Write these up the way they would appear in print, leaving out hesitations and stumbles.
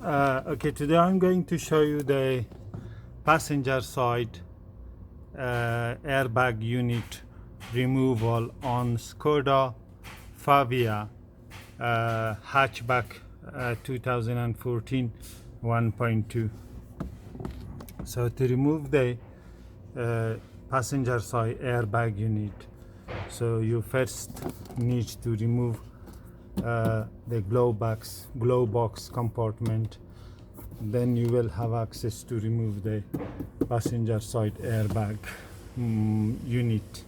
Okay, today I'm going to show you the passenger side airbag unit removal on Skoda Fabia Hatchback 2014 1.2. So to remove the passenger side airbag unit, so you first need to remove the Glovebox compartment. Then you will have access to remove the passenger side airbag unit.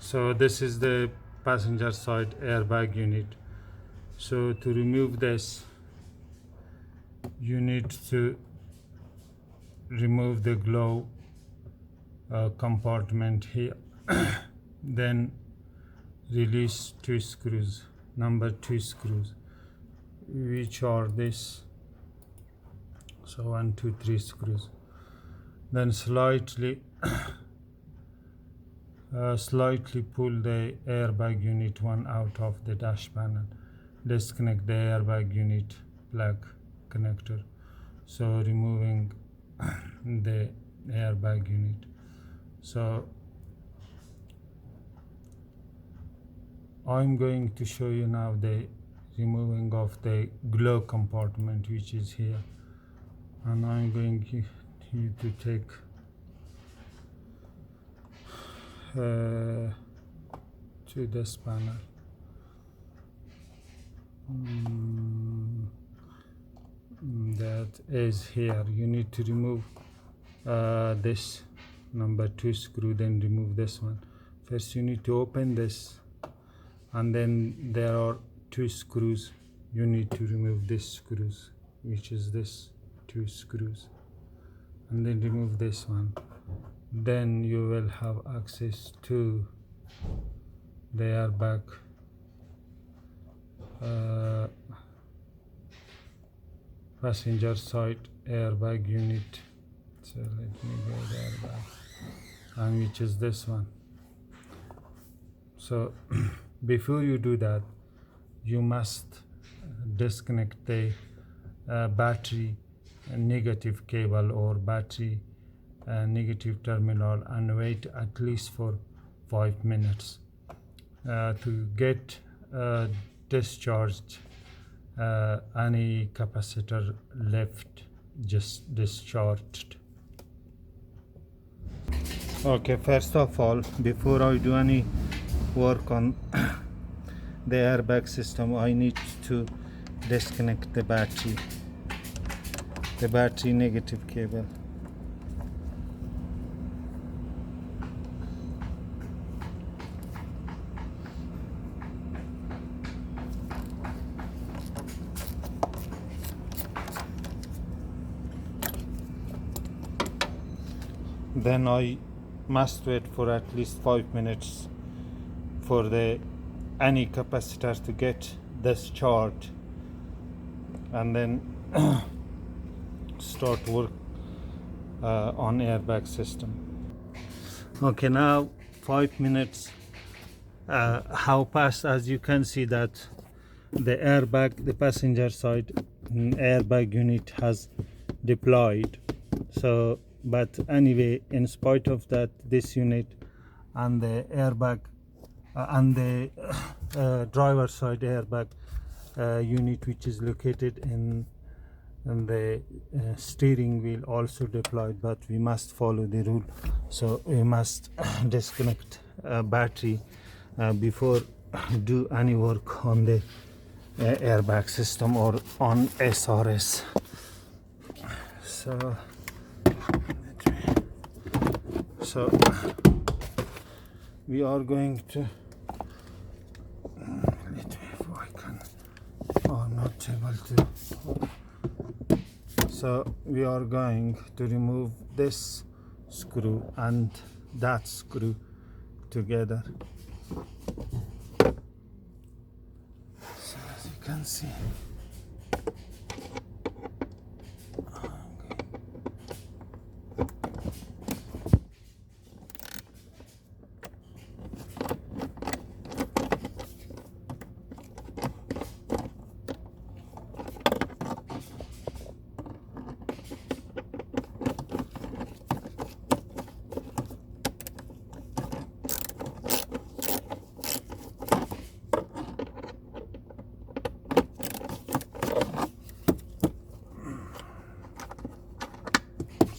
So this is the passenger side airbag unit. So to remove this, you need to remove the glove compartment here. Then release two screws, number 2 screws, which are this. So 1, 2, 3 screws. Then slightly pull the airbag unit one out of the dash panel. Disconnect the airbag unit plug connector. So removing the airbag unit. So I'm going to show you now the removing of the glove compartment, which is here, and I'm going you to take to this panel. That is here. You need to remove this number 2 screw, then remove this one. First you need to open this, and then there are 2 screws. You need to remove this screws, which is this 2 screws, and then remove this one. Then you will have access to the airbag passenger side airbag unit. So let me go the airbag, and which is this one. So before you do that, you must disconnect the battery negative cable or battery negative terminal and wait at least for 5 minutes to get discharged any capacitor left just discharged. Okay, first of all, before I do any work on the airbag system, I need to disconnect the battery negative cable. Then I must wait for at least 5 minutes for the any capacitor to get discharged, and then start work on airbag system. Okay, now 5 minutes have passed. As you can see that the airbag, the passenger side airbag unit has deployed. So but anyway, in spite of that, this unit and the airbag and the driver side airbag unit, which is located in the steering wheel, also deployed, but we must follow the rule. So we must disconnect battery before do any work on the airbag system or on SRS. So we are going to let me, if I can, I'm not able to. So we are going to remove this screw and that screw together. So as you can see,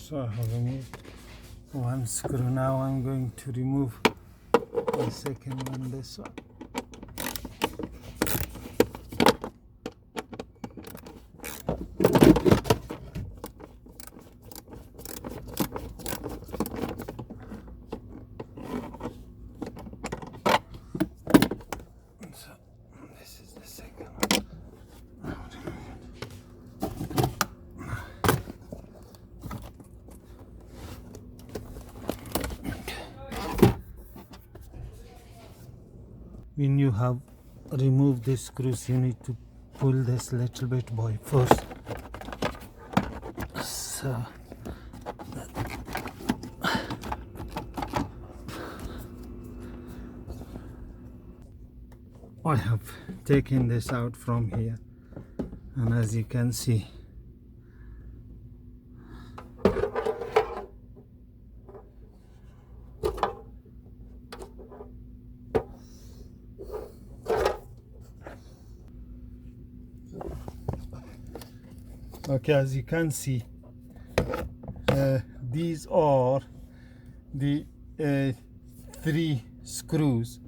So I have removed one screw. Now I'm going to remove the second one, this one. So this is the second one. When you have removed the screws, you need to pull this little bit boy first. So I have taken this out from here, and as you can see, okay, as you can see, these are the 3 screws,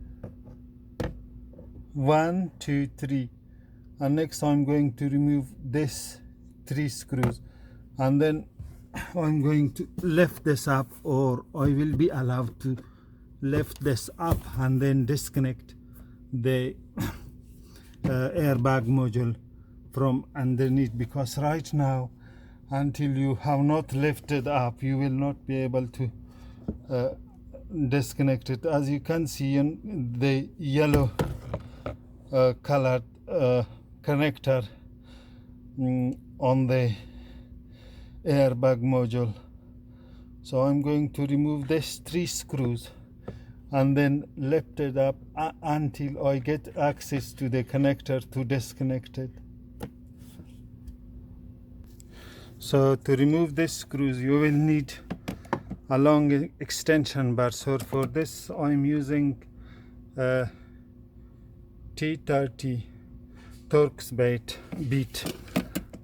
1, 2, 3, and next I'm going to remove this 3 screws, and then I'm going to lift this up, or I will be allowed to lift this up and then disconnect the airbag module from underneath, because right now, until you have not lifted up, you will not be able to disconnect it. As you can see in the yellow colored connector on the airbag module. So I'm going to remove these 3 screws and then lift it up until I get access to the connector to disconnect it. So to remove these screws, you will need a long extension bar. So for this I'm using T30 Torx beat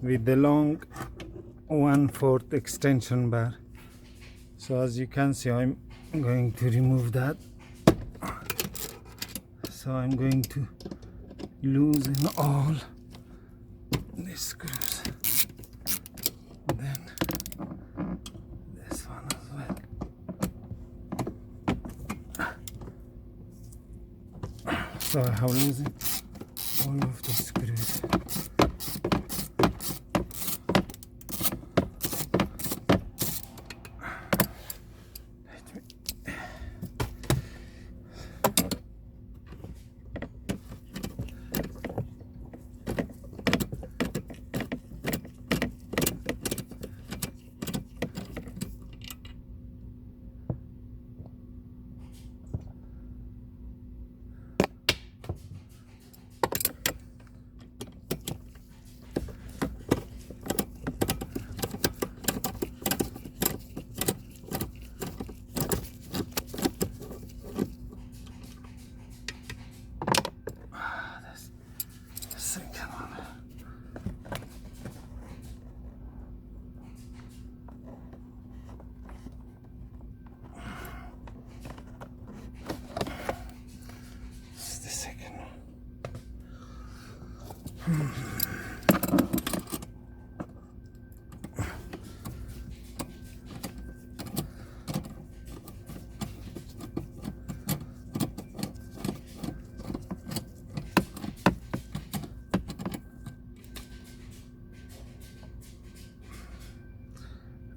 with the long 1/4 extension bar. So as you can see, I'm going to remove that. So I'm going to loosen all the screws, then this one as well. So I have loosened all of the screws.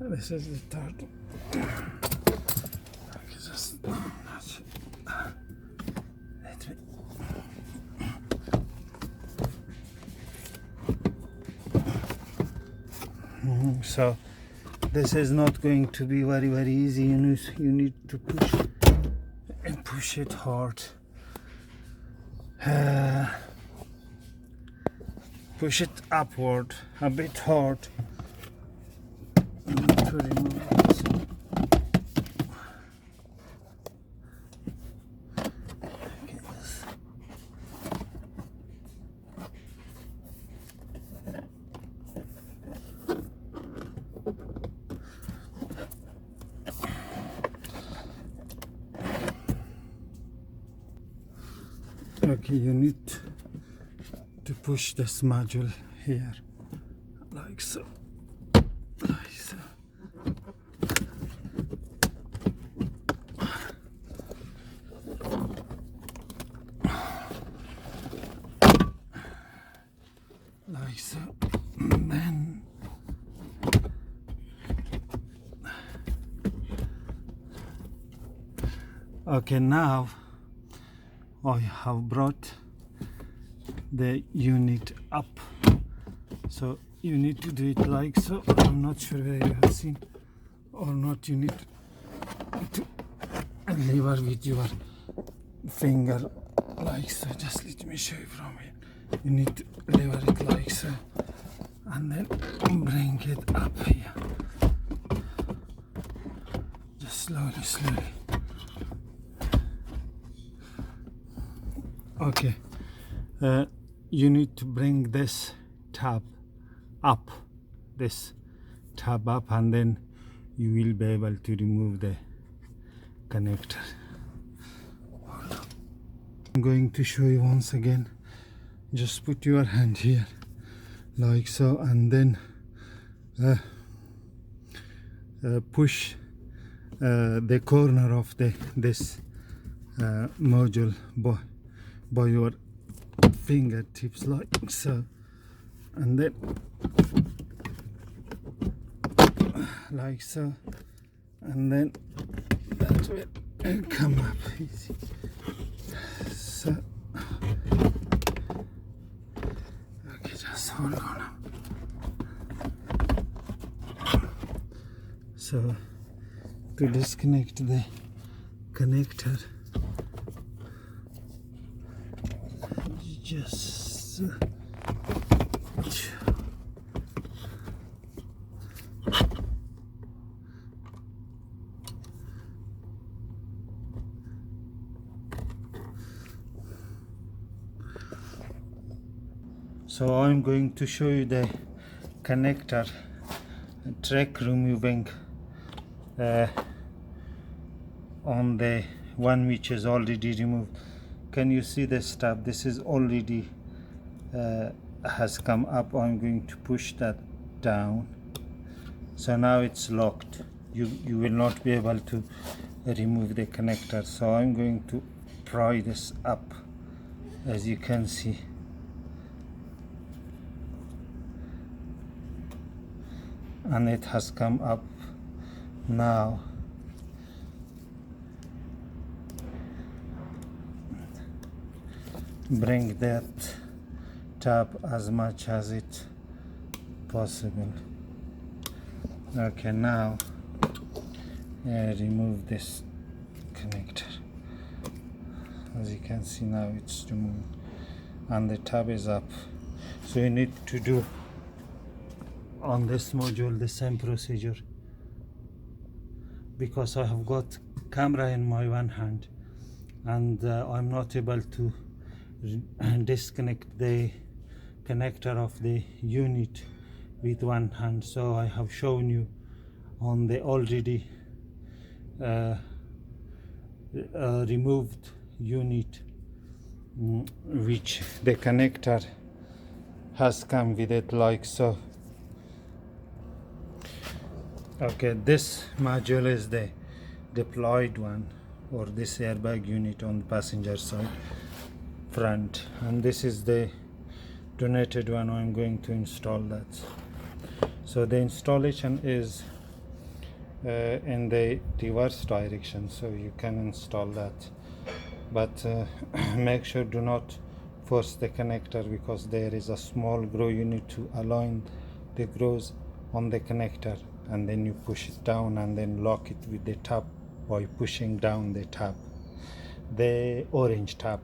This is the third. Just notch it. So this is not going to be very easy. You need to push and push it hard. Push it upward a bit hard to remove it. Okay, you need to push this module here like so, like so. Like so, and then okay, now I have brought the unit up, so you need to do it like so. I'm not sure whether you have seen or not. You need to lever with your finger like so. Just let me show you from here. You need to lever it like so and then bring it up here, just slowly. Okay, you need to bring this tab up, and then you will be able to remove the connector. I'm going to show you once again. Just put your hand here like so, and then push the corner of this module by your fingertips like so, and then like so, and then that will come up easy. So okay, just hold on. So to disconnect the connector, just so I'm going to show you the connector track removing on the one which is already removed. Can you see this tab? This is already has come up. I'm going to push that down, so now it's locked. You will not be able to remove the connector, so I'm going to pry this up, as you can see. And it has come up now. Bring that tab as much as it possible. Okay, now remove this connector. As you can see, now it's removed and the tab is up. So you need to do on this module the same procedure, because I have got camera in my one hand and I'm not able to disconnect the connector of the unit with one hand. So I have shown you on the already removed unit, which the connector has come with it like so. Okay, this module is the deployed one, or this airbag unit on the passenger side front, and this is the donated one. I'm going to install that. So the installation is in the reverse direction, so you can install that, but make sure do not force the connector, because there is a small groove. You need to align the grooves on the connector, and then you push it down and then lock it with the tab by pushing down the tab, the orange tab.